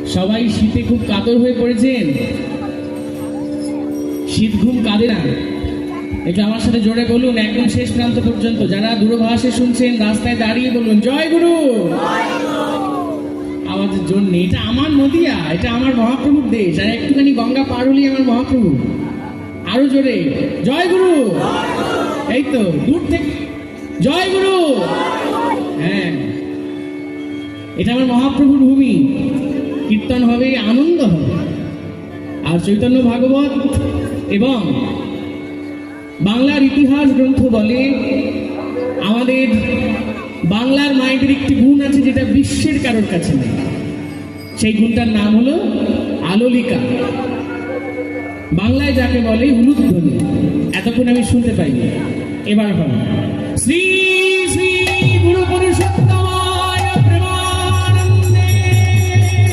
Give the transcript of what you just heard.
সবাই শীতে খুব কাতর হয়ে পড়েছেন। শীত ঘুম কাঁদে না। একটু আমার সাথে জোরে বলুন, একদম শেষ প্রান্ত পর্যন্ত। যারা দূরভাষে শুনছেন রাস্তায় দাঁড়িয়ে বলুন জয় গুরু। আমাদের জন্য এটা আমার নদিয়া, এটা আমার মহাপ্রভুর দেশ। আর একটুখানি গঙ্গা পার হলেই আমার মহাপ্রভু। আরো জোরে জয় গুরু। এই তো দূর থেকে জয় গুরু। হ্যাঁ, এটা আমার মহাপ্রভুর ভূমি। কীর্তন হবে, আনন্দ হবে। আর চৈতন্য ভাগবত এবং বাংলার ইতিহাস গ্রন্থ বলে আমাদের বাংলার মায়েদের একটি গুণ আছে যেটা বিশ্বের কারোর কাছে নেই। সেই গুণটার নাম হলো আলোলিকা। বাংলায় যাকে বলে উলুধ্বনি। এতক্ষণ আমি শুনতে পাইনি, এবার হবে শ্রী শ্রী গুরু পুরুষ